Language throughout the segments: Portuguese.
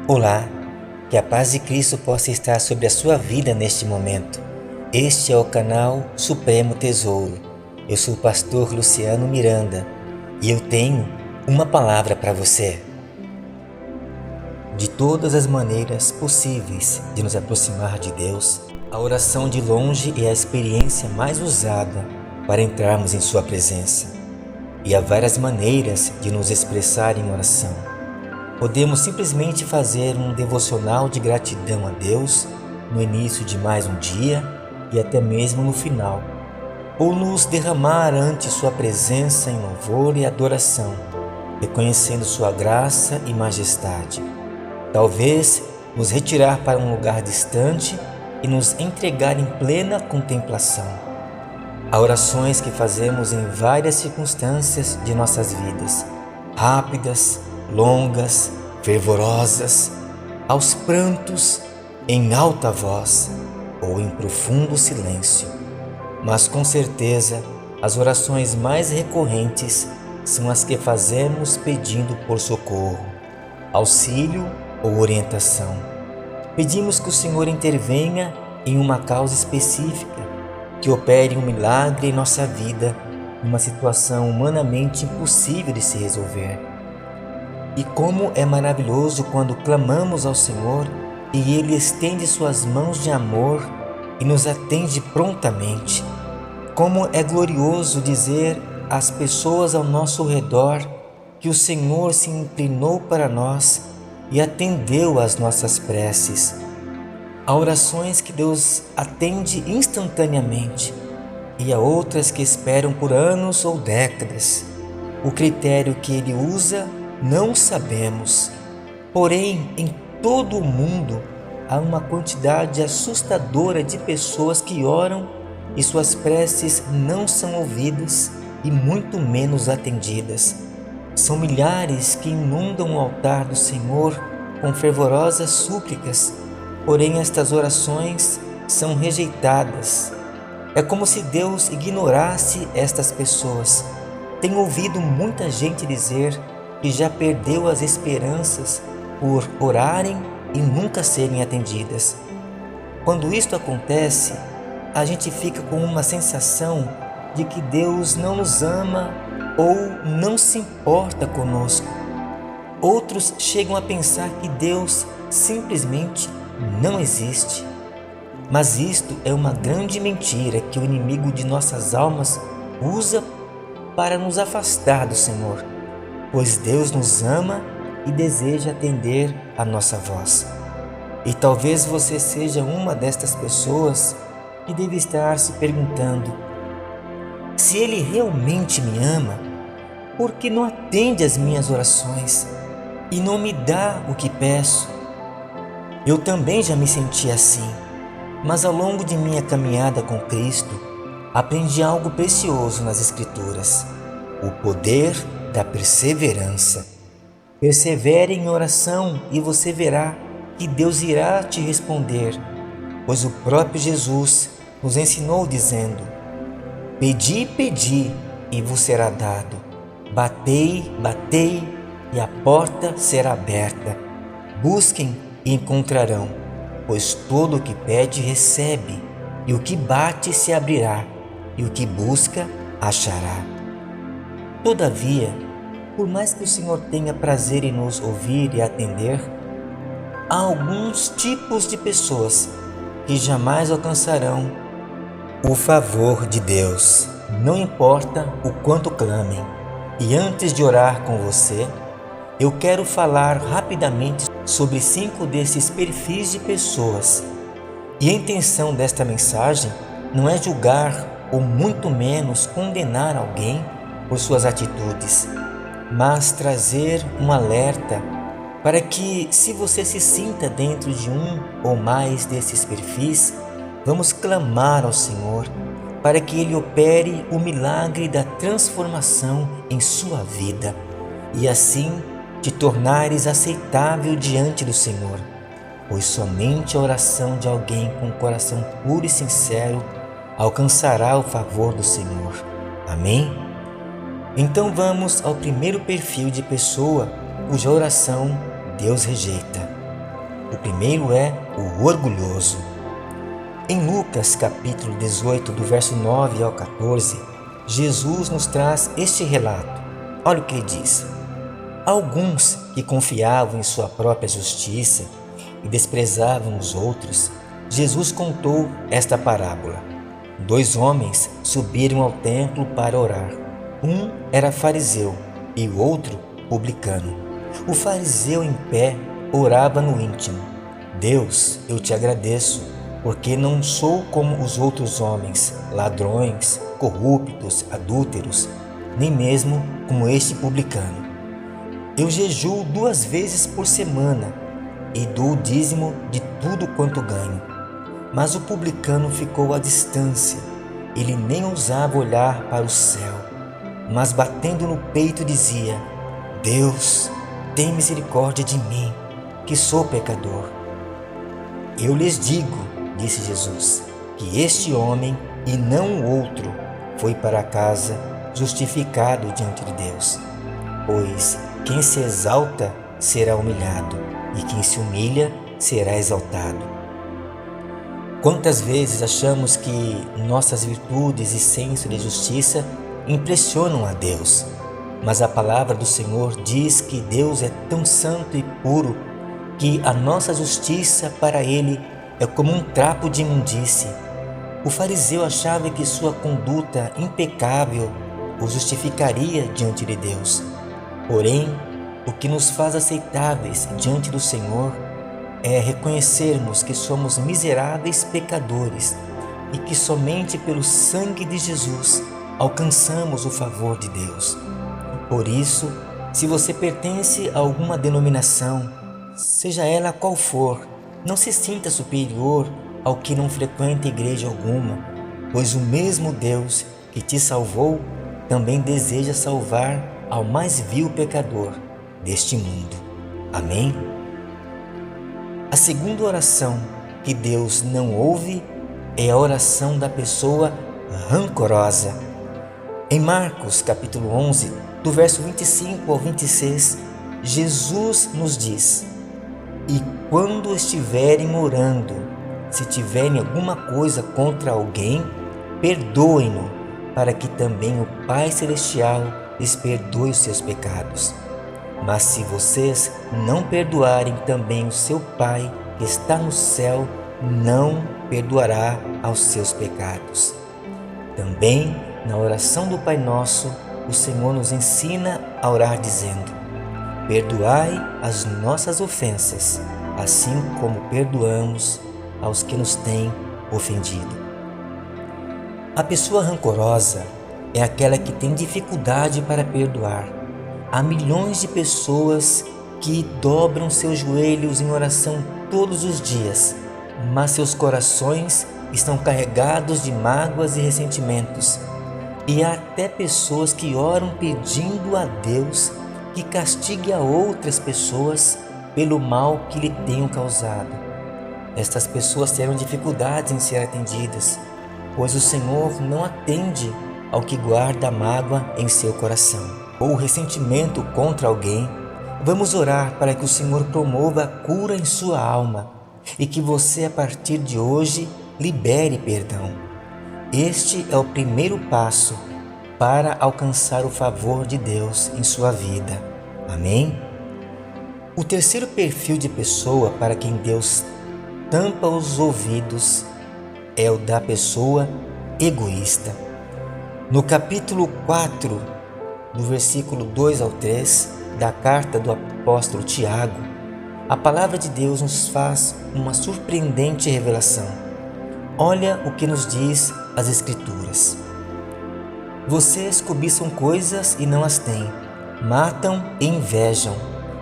Olá, que a paz de Cristo possa estar sobre a sua vida neste momento. Este é o canal Supremo Tesouro. Eu sou o pastor Luciano Miranda e eu tenho uma palavra para você. De todas as maneiras possíveis de nos aproximar de Deus, a oração de longe é a experiência mais usada para entrarmos em sua presença. E há várias maneiras de nos expressar em oração. Podemos simplesmente fazer um devocional de gratidão a Deus no início de mais um dia e até mesmo no final, ou nos derramar ante sua presença em louvor e adoração, reconhecendo sua graça e majestade. Talvez nos retirar para um lugar distante e nos entregar em plena contemplação. Há orações que fazemos em várias circunstâncias de nossas vidas, rápidas, longas, fervorosas, aos prantos, em alta voz ou em profundo silêncio. Mas com certeza, as orações mais recorrentes são as que fazemos pedindo por socorro, auxílio ou orientação. Pedimos que o Senhor intervenha em uma causa específica, que opere um milagre em nossa vida, numa situação humanamente impossível de se resolver. E como é maravilhoso quando clamamos ao Senhor e Ele estende suas mãos de amor e nos atende prontamente. Como é glorioso dizer às pessoas ao nosso redor que o Senhor se inclinou para nós e atendeu às nossas preces. Há orações que Deus atende instantaneamente e há outras que esperam por anos ou décadas. O critério que Ele usa não sabemos, porém em todo o mundo há uma quantidade assustadora de pessoas que oram e suas preces não são ouvidas e muito menos atendidas. São milhares que inundam o altar do Senhor com fervorosas súplicas, porém estas orações são rejeitadas. É como se Deus ignorasse estas pessoas. Tenho ouvido muita gente dizer que já perdeu as esperanças por orarem e nunca serem atendidas. Quando isto acontece, a gente fica com uma sensação de que Deus não nos ama ou não se importa conosco. Outros chegam a pensar que Deus simplesmente não existe. Mas isto é uma grande mentira que o inimigo de nossas almas usa para nos afastar do Senhor, pois Deus nos ama e deseja atender a nossa voz. E talvez você seja uma destas pessoas que deve estar se perguntando: se Ele realmente me ama, por que não atende às minhas orações e não me dá o que peço? Eu também já me senti assim, mas ao longo de minha caminhada com Cristo, aprendi algo precioso nas Escrituras: o poder da perseverança. Persevere em oração e você verá que Deus irá te responder, pois o próprio Jesus nos ensinou dizendo: pedi, pedi e vos será dado. Batei, batei e a porta será aberta. Busquem e encontrarão, pois todo o que pede recebe, e o que bate se abrirá, e o que busca achará. Todavia, por mais que o Senhor tenha prazer em nos ouvir e atender, há alguns tipos de pessoas que jamais alcançarão o favor de Deus, não importa o quanto clamem. E antes de orar com você, eu quero falar rapidamente sobre 5 desses perfis de pessoas. E a intenção desta mensagem não é julgar ou muito menos condenar alguém por suas atitudes, mas trazer um alerta para que, se você se sinta dentro de um ou mais desses perfis, vamos clamar ao Senhor para que Ele opere o milagre da transformação em sua vida e assim te tornares aceitável diante do Senhor, pois somente a oração de alguém com um coração puro e sincero alcançará o favor do Senhor. Amém? Então vamos ao primeiro perfil de pessoa cuja oração Deus rejeita. O primeiro é o orgulhoso. Em Lucas capítulo 18, do verso 9 ao 14, Jesus nos traz este relato. Olha o que ele diz. Alguns que confiavam em sua própria justiça e desprezavam os outros, Jesus contou esta parábola. 2 homens subiram ao templo para orar. Um era fariseu e o outro publicano. O fariseu em pé orava no íntimo. Deus, eu te agradeço, porque não sou como os outros homens, ladrões, corruptos, adúlteros, nem mesmo como este publicano. Eu jejuo 2 vezes por semana e dou o dízimo de tudo quanto ganho. Mas o publicano ficou à distância. Ele nem ousava olhar para o céu, mas batendo no peito dizia: Deus, tem misericórdia de mim, que sou pecador. Eu lhes digo, disse Jesus, que este homem e não o outro foi para casa justificado diante de Deus. Pois quem se exalta será humilhado, e quem se humilha será exaltado. Quantas vezes achamos que nossas virtudes e senso de justiça impressionam a Deus, mas a palavra do Senhor diz que Deus é tão santo e puro que a nossa justiça para Ele é como um trapo de imundície. O fariseu achava que sua conduta impecável o justificaria diante de Deus. Porém, o que nos faz aceitáveis diante do Senhor é reconhecermos que somos miseráveis pecadores e que somente pelo sangue de Jesus alcançamos o favor de Deus. Por isso, se você pertence a alguma denominação, seja ela qual for, não se sinta superior ao que não frequenta igreja alguma, pois o mesmo Deus que te salvou também deseja salvar ao mais vil pecador deste mundo. Amém? A segunda oração que Deus não ouve é a oração da pessoa rancorosa. Em Marcos capítulo 11, do verso 25 ao 26, Jesus nos diz: E quando estiverem orando, se tiverem alguma coisa contra alguém, perdoem-no, para que também o Pai Celestial lhes perdoe os seus pecados. Mas se vocês não perdoarem, também o seu Pai que está no céu não perdoará aos seus pecados. Também na oração do Pai Nosso, o Senhor nos ensina a orar dizendo: Perdoai as nossas ofensas, assim como perdoamos aos que nos têm ofendido. A pessoa rancorosa é aquela que tem dificuldade para perdoar. Há milhões de pessoas que dobram seus joelhos em oração todos os dias, mas seus corações estão carregados de mágoas e ressentimentos. E há até pessoas que oram pedindo a Deus que castigue a outras pessoas pelo mal que lhe tenham causado. Estas pessoas terão dificuldades em ser atendidas, pois o Senhor não atende ao que guarda a mágoa em seu coração ou ressentimento contra alguém. Vamos orar para que o Senhor promova a cura em sua alma e que você, a partir de hoje, libere perdão. Este é o primeiro passo para alcançar o favor de Deus em sua vida. Amém? O terceiro perfil de pessoa para quem Deus tampa os ouvidos é o da pessoa egoísta. No capítulo 4, do versículo 2 ao 3 da carta do apóstolo Tiago, a palavra de Deus nos faz uma surpreendente revelação. Olha o que nos diz as Escrituras. Vocês cobiçam coisas e não as têm, matam e invejam,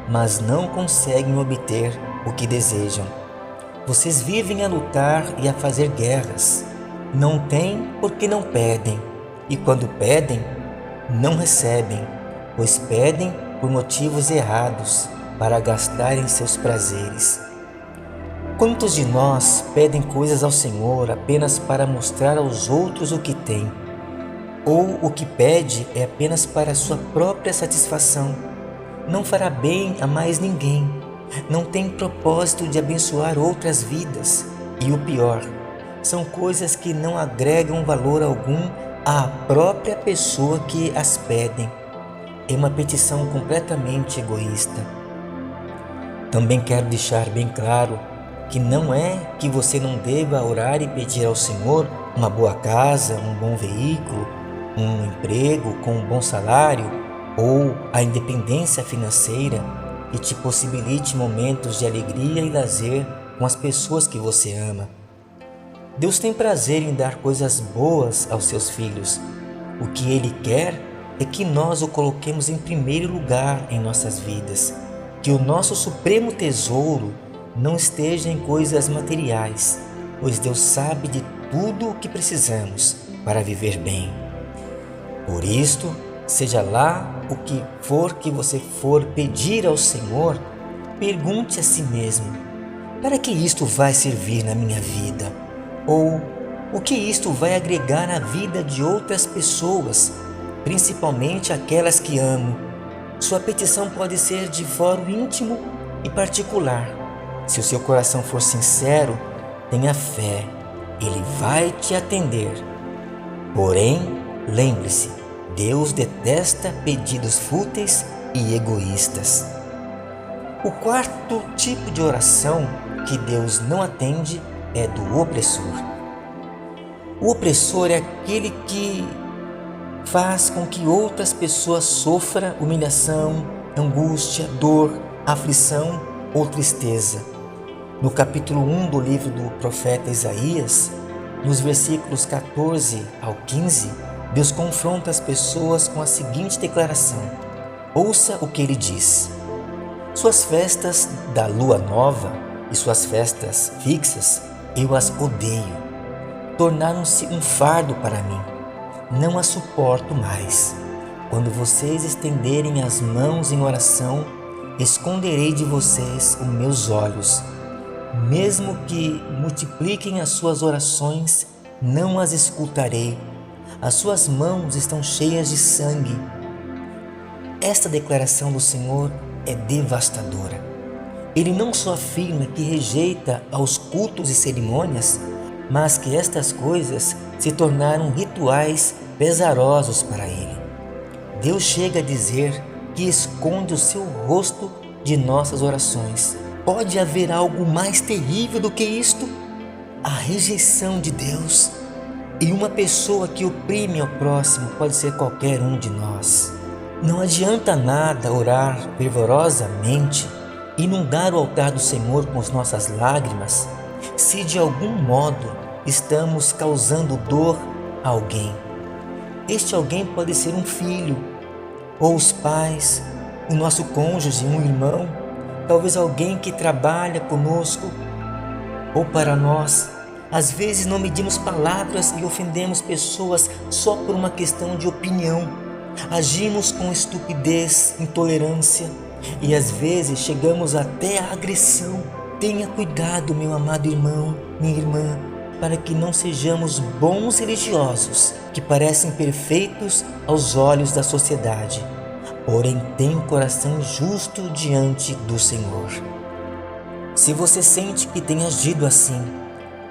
mas não conseguem obter o que desejam. Vocês vivem a lutar e a fazer guerras. Não têm porque não pedem, e quando pedem, não recebem, pois pedem por motivos errados, para gastarem seus prazeres. Quantos de nós pedem coisas ao Senhor apenas para mostrar aos outros o que tem? Ou o que pede é apenas para sua própria satisfação? Não fará bem a mais ninguém. não tem propósito de abençoar outras vidas. E o pior, são coisas que não agregam valor algum à própria pessoa que as pedem. É uma petição completamente egoísta. Também quero deixar bem claro que não é que você não deva orar e pedir ao Senhor uma boa casa, um bom veículo, um emprego com um bom salário ou a independência financeira que te possibilite momentos de alegria e lazer com as pessoas que você ama. Deus tem prazer em dar coisas boas aos seus filhos. O que Ele quer é que nós o coloquemos em primeiro lugar em nossas vidas, que o nosso supremo tesouro não esteja em coisas materiais, pois Deus sabe de tudo o que precisamos para viver bem. Por isto, seja lá o que for que você for pedir ao Senhor, pergunte a si mesmo: para que isto vai servir na minha vida? Ou o que isto vai agregar na vida de outras pessoas, principalmente aquelas que amo? Sua petição pode ser de fórum íntimo e particular. Se o seu coração for sincero, tenha fé, Ele vai te atender. Porém, lembre-se, Deus detesta pedidos fúteis e egoístas. O quarto tipo de oração que Deus não atende é do opressor. O opressor é aquele que faz com que outras pessoas sofram humilhação, angústia, dor, aflição ou tristeza. No capítulo 1 do livro do profeta Isaías, nos versículos 14 ao 15, Deus confronta as pessoas com a seguinte declaração: ouça o que ele diz. Suas festas da lua nova e suas festas fixas, eu as odeio. Tornaram-se um fardo para mim. Não as suporto mais. Quando vocês estenderem as mãos em oração, esconderei de vocês os meus olhos. Mesmo que multipliquem as suas orações, não as escutarei. As suas mãos estão cheias de sangue. Esta declaração do Senhor é devastadora. Ele não só afirma que rejeita aos cultos e cerimônias, mas que estas coisas se tornaram rituais pesarosos para ele. Deus chega a dizer que esconde o seu rosto de nossas orações. Pode haver algo mais terrível do que isto? A rejeição de Deus. E uma pessoa que oprime ao próximo pode ser qualquer um de nós. Não adianta nada orar fervorosamente, inundar o altar do Senhor com as nossas lágrimas, se de algum modo estamos causando dor a alguém. Este alguém pode ser um filho, ou os pais, o nosso cônjuge, um irmão, talvez alguém que trabalha conosco ou para nós. Às vezes não medimos palavras e ofendemos pessoas só por uma questão de opinião. Agimos com estupidez, intolerância e às vezes chegamos até a agressão. Tenha cuidado, meu amado irmão, minha irmã, para que não sejamos bons religiosos que parecem perfeitos aos olhos da sociedade, porém tem um coração justo diante do Senhor. Se você sente que tem agido assim,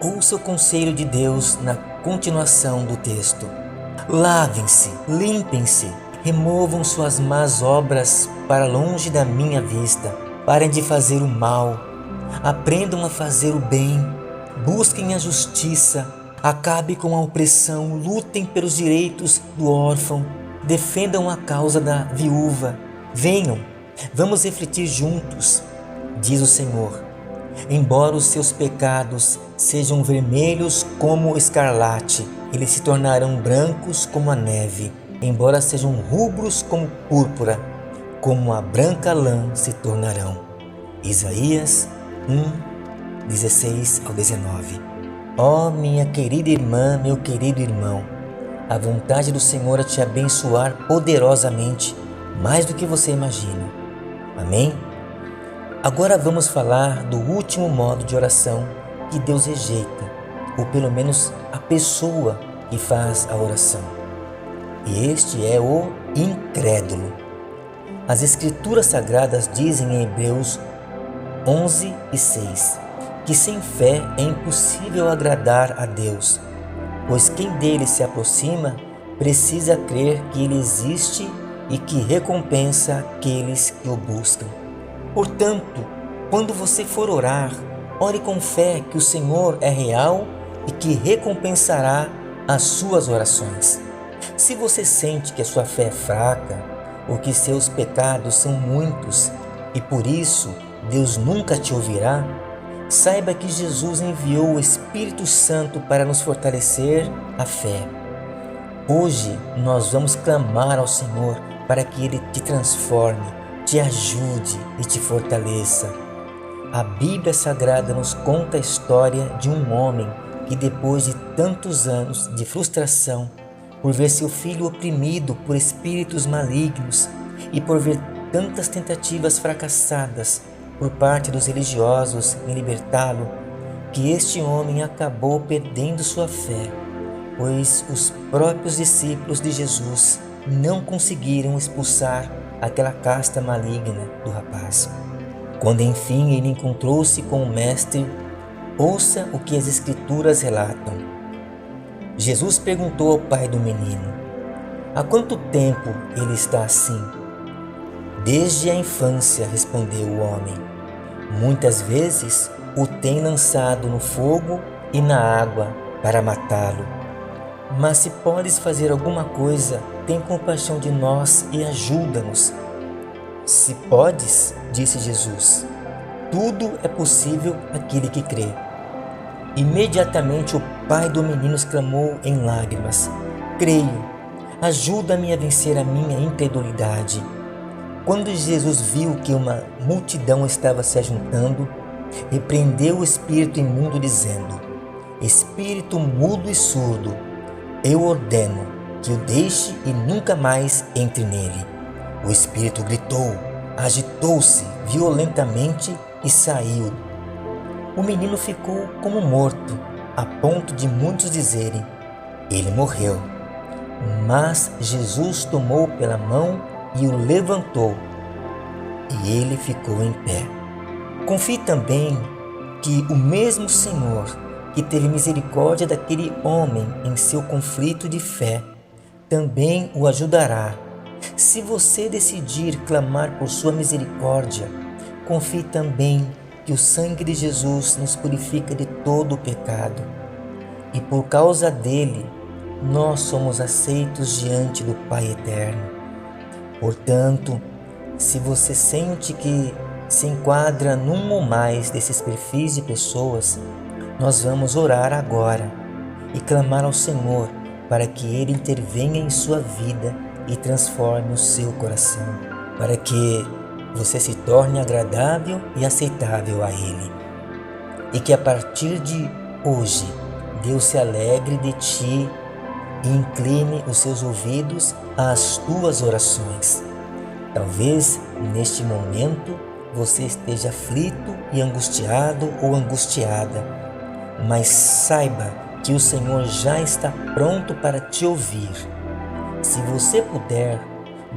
ouça o conselho de Deus na continuação do texto. Lavem-se, limpem-se, removam suas más obras para longe da minha vista. Parem de fazer o mal, aprendam a fazer o bem, busquem a justiça, acabem com a opressão, lutem pelos direitos do órfão, defendam a causa da viúva. Venham, vamos refletir juntos, diz o Senhor. Embora os seus pecados sejam vermelhos como o escarlate, eles se tornarão brancos como a neve. Embora sejam rubros como púrpura, como a branca lã se tornarão. Isaías 1, 16 ao 19. Ó minha querida irmã, meu querido irmão, a vontade do Senhor é te abençoar poderosamente, mais do que você imagina. Amém? Agora vamos falar do último modo de oração que Deus rejeita, ou pelo menos a pessoa que faz a oração. E este é o incrédulo. As Escrituras Sagradas dizem em Hebreus 11 e 6, que sem fé é impossível agradar a Deus, pois quem dele se aproxima precisa crer que ele existe e que recompensa aqueles que o buscam. Portanto, quando você for orar, ore com fé que o Senhor é real e que recompensará as suas orações. Se você sente que a sua fé é fraca ou que seus pecados são muitos e por isso Deus nunca te ouvirá, saiba que Jesus enviou o Espírito Santo para nos fortalecer a fé. Hoje nós vamos clamar ao Senhor para que Ele te transforme, te ajude e te fortaleça. A Bíblia Sagrada nos conta a história de um homem que, depois de tantos anos de frustração, por ver seu filho oprimido por espíritos malignos e por ver tantas tentativas fracassadas por parte dos religiosos em libertá-lo, que este homem acabou perdendo sua fé, pois os próprios discípulos de Jesus não conseguiram expulsar aquela casta maligna do rapaz. Quando enfim ele encontrou-se com o Mestre, ouça o que as Escrituras relatam. Jesus perguntou ao pai do menino: há quanto tempo ele está assim? Desde a infância, respondeu o homem. Muitas vezes o tem lançado no fogo e na água para matá-lo. Mas se podes fazer alguma coisa, tem compaixão de nós e ajuda-nos. Se podes, disse Jesus, tudo é possível àquele que crê. Imediatamente o pai do menino exclamou em lágrimas: creio, ajuda-me a vencer a minha incredulidade. Quando Jesus viu que uma multidão estava se ajuntando, repreendeu o espírito imundo, dizendo: espírito mudo e surdo, eu ordeno que o deixe e nunca mais entre nele. O espírito gritou, agitou-se violentamente e saiu. O menino ficou como morto, a ponto de muitos dizerem: ele morreu. Mas Jesus tomou pela mão e o levantou, e ele ficou em pé. Confie também que o mesmo Senhor que teve misericórdia daquele homem em seu conflito de fé, também o ajudará. Se você decidir clamar por sua misericórdia, confie também que o sangue de Jesus nos purifica de todo o pecado, e por causa dele, nós somos aceitos diante do Pai Eterno. Portanto, se você sente que se enquadra num ou mais desses perfis de pessoas, nós vamos orar agora e clamar ao Senhor para que Ele intervenha em sua vida e transforme o seu coração, para que você se torne agradável e aceitável a Ele. E que a partir de hoje, Deus se alegre de ti e incline os seus ouvidos às tuas orações. Talvez neste momento você esteja aflito e angustiado ou angustiada, mas saiba que o Senhor já está pronto para te ouvir. Se você puder,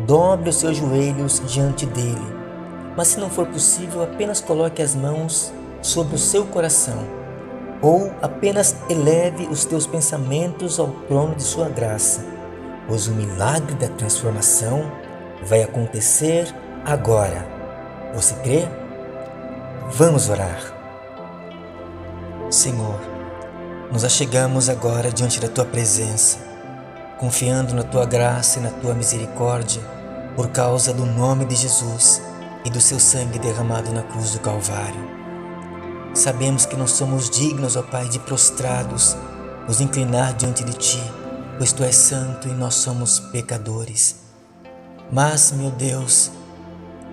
dobre os seus joelhos diante dele, mas se não for possível, apenas coloque as mãos sobre o seu coração, ou apenas eleve os teus pensamentos ao trono de sua graça, pois o milagre da transformação vai acontecer agora. Você crê? Vamos orar. Senhor, nos achegamos agora diante da Tua presença, confiando na Tua graça e na Tua misericórdia, por causa do nome de Jesus e do Seu sangue derramado na cruz do Calvário. Sabemos que não somos dignos, ó Pai, de prostrados nos inclinar diante de Ti, pois Tu és santo e nós somos pecadores. Mas, meu Deus,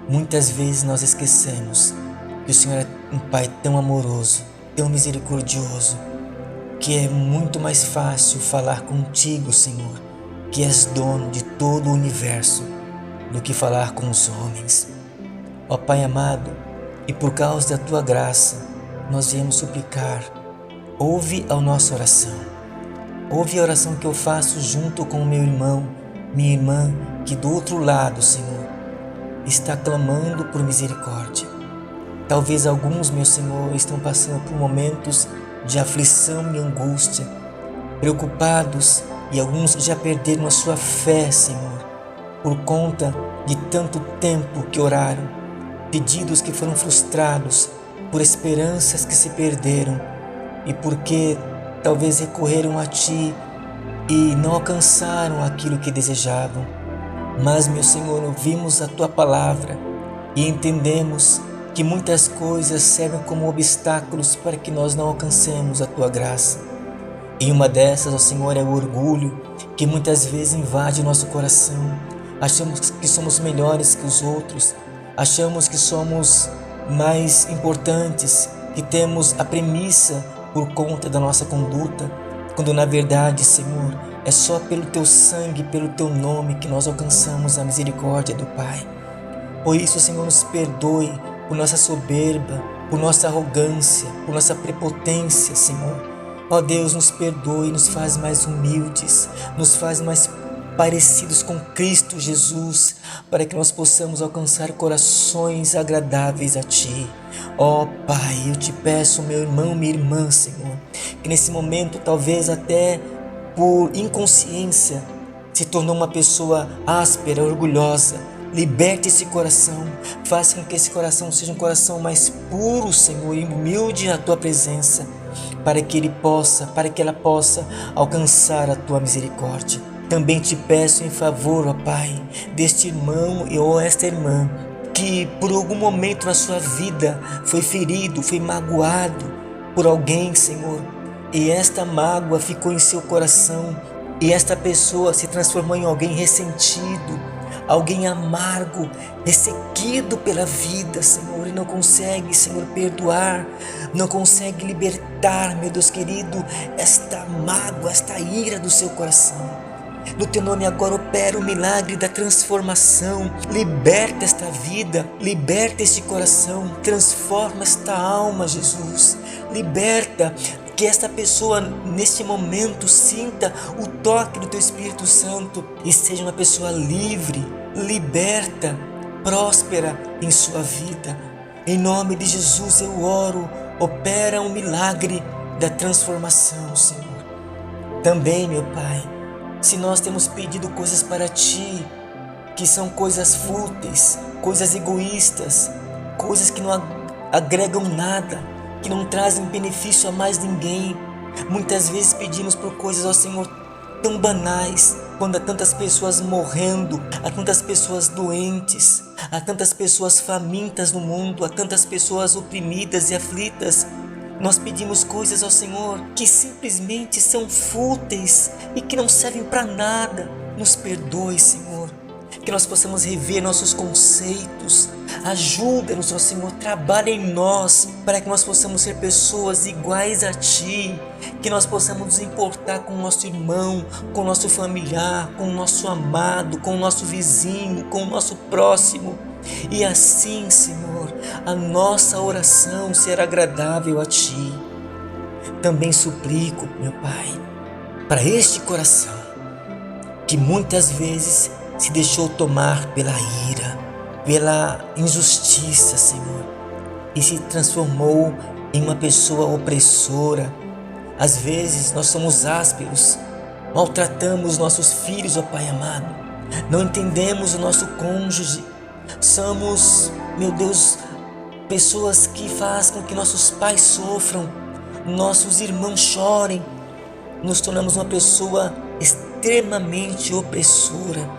muitas vezes nós esquecemos que o Senhor é um Pai tão amoroso, tão misericordioso, que é muito mais fácil falar contigo, Senhor, que és dono de todo o universo, do que falar com os homens. Ó Pai amado, e por causa da Tua graça, nós viemos suplicar, ouve a nossa oração. Ouve a oração que eu faço junto com o meu irmão, minha irmã, que do outro lado, Senhor, está clamando por misericórdia. Talvez alguns, meu Senhor, estão passando por momentos de aflição e angústia, preocupados, e alguns já perderam a sua fé, Senhor, por conta de tanto tempo que oraram, pedidos que foram frustrados, por esperanças que se perderam e porque talvez recorreram a Ti e não alcançaram aquilo que desejavam. Mas, meu Senhor, ouvimos a Tua palavra e entendemos que muitas coisas servem como obstáculos para que nós não alcancemos a Tua graça. E uma dessas, ó Senhor, é o orgulho, que muitas vezes invade nosso coração. Achamos que somos melhores que os outros, achamos que somos mais importantes, que temos a premissa por conta da nossa conduta, quando na verdade, Senhor, é só pelo Teu sangue, pelo Teu nome que nós alcançamos a misericórdia do Pai. Por isso, Senhor, nos perdoe por nossa soberba, por nossa arrogância, por nossa prepotência, Senhor. Ó Deus, nos perdoe, nos faz mais humildes, nos faz mais parecidos com Cristo Jesus, para que nós possamos alcançar corações agradáveis a Ti. Ó Pai, eu Te peço, meu irmão, minha irmã, Senhor, que nesse momento, talvez até por inconsciência, se tornou uma pessoa áspera, orgulhosa. Liberte esse coração, faça com que esse coração seja um coração mais puro, Senhor, e humilde na Tua presença, para que ela possa alcançar a Tua misericórdia. Também Te peço em favor, ó Pai, deste irmão ou esta irmã, que por algum momento na sua vida foi ferido, foi magoado por alguém, Senhor, e esta mágoa ficou em seu coração, e esta pessoa se transformou em alguém ressentido, alguém amargo, ressequido pela vida, Senhor, e não consegue, Senhor, perdoar, não consegue libertar, meu Deus querido, esta mágoa, esta ira do seu coração. No Teu nome agora opera o milagre da transformação. Liberta esta vida, liberta este coração, transforma esta alma, Jesus. Liberta, que esta pessoa neste momento sinta o toque do Teu Espírito Santo e seja uma pessoa livre, liberta, próspera em sua vida. Em nome de Jesus eu oro, opera um milagre da transformação, Senhor. Também, meu Pai, se nós temos pedido coisas para Ti, que são coisas fúteis, coisas egoístas, coisas que não agregam nada, que não trazem benefício a mais ninguém. Muitas vezes pedimos por coisas, ó Senhor, tão banais, quando há tantas pessoas morrendo, há tantas pessoas doentes, há tantas pessoas famintas no mundo, há tantas pessoas oprimidas e aflitas. Nós pedimos coisas ao Senhor que simplesmente são fúteis e que não servem para nada. Nos perdoe, Senhor, que nós possamos rever nossos conceitos. Ajuda-nos, ó Senhor, trabalha em nós para que nós possamos ser pessoas iguais a Ti, que nós possamos nos importar com o nosso irmão, com o nosso familiar, com o nosso amado, com o nosso vizinho, com o nosso próximo. E assim, Senhor, a nossa oração será agradável a Ti. Também suplico, meu Pai, para este coração que muitas vezes se deixou tomar pela ira, pela injustiça, Senhor, e se transformou em uma pessoa opressora. Às vezes nós somos ásperos, maltratamos nossos filhos, ó Pai amado, não entendemos o nosso cônjuge. Somos, meu Deus, pessoas que fazem com que nossos pais sofram, nossos irmãos chorem. Nos tornamos uma pessoa extremamente opressora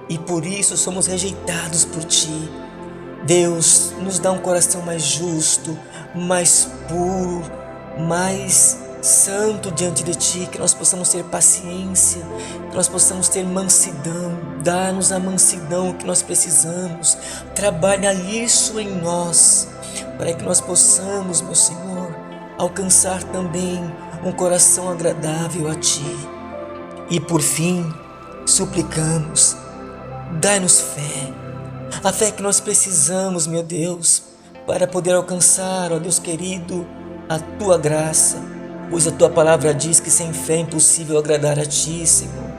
e por isso somos rejeitados por Ti. Deus, nos dá um coração mais justo, mais puro, mais santo diante de Ti, que nós possamos ter paciência, que nós possamos ter mansidão. Dá-nos a mansidão que nós precisamos. Trabalha isso em nós, para que nós possamos, meu Senhor, alcançar também um coração agradável a Ti. E por fim, suplicamos, dai-nos fé, a fé que nós precisamos, meu Deus, para poder alcançar, ó Deus querido, a Tua graça, pois a Tua palavra diz que sem fé é impossível agradar a Ti, Senhor.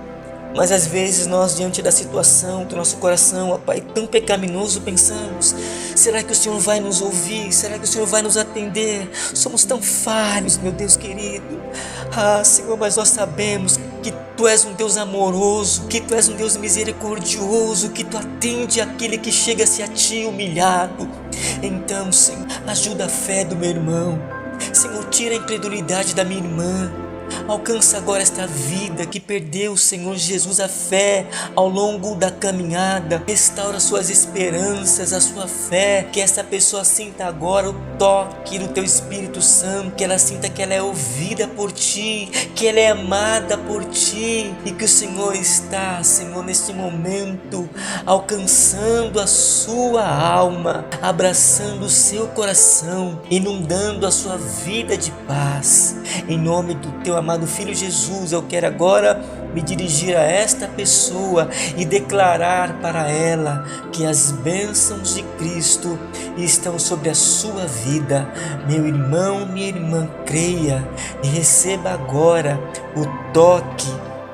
Mas às vezes nós, diante da situação do nosso coração, ó Pai, tão pecaminoso, pensamos: será que o Senhor vai nos ouvir? Será que o Senhor vai nos atender? Somos tão falhos, meu Deus querido. Senhor, mas nós sabemos que Tu és um Deus amoroso, que Tu és um Deus misericordioso, que Tu atende aquele que chega-se a Ti humilhado. Então, Senhor, ajuda a fé do meu irmão. Senhor, tira a incredulidade da minha irmã. Alcança agora esta vida que perdeu, Senhor Jesus, a fé ao longo da caminhada. Restaura suas esperanças, a sua fé. Que essa pessoa sinta agora o toque do Teu Espírito Santo. Que ela sinta que ela é ouvida por Ti, que ela é amada por Ti. E que o Senhor está, Senhor, neste momento, alcançando a sua alma, abraçando o seu coração, inundando a sua vida de paz. Em nome do Teu amado Filho Jesus, eu quero agora me dirigir a esta pessoa e declarar para ela que as bênçãos de Cristo estão sobre a sua vida. Meu irmão, minha irmã, creia e receba agora o toque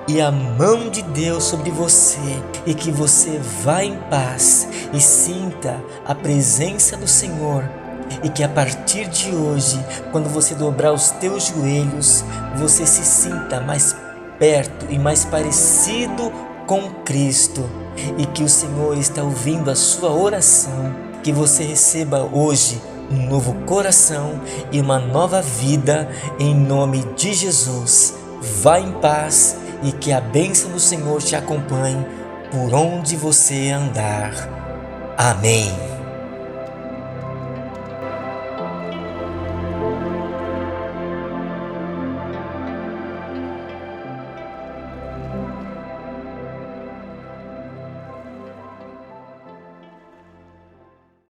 e a mão de Deus sobre você, e que você vá em paz e sinta a presença do Senhor. E que a partir de hoje, quando você dobrar os teus joelhos, você se sinta mais perto e mais parecido com Cristo. E que o Senhor está ouvindo a sua oração. Que você receba hoje um novo coração e uma nova vida em nome de Jesus. Vá em paz e que a bênção do Senhor te acompanhe por onde você andar. Amém.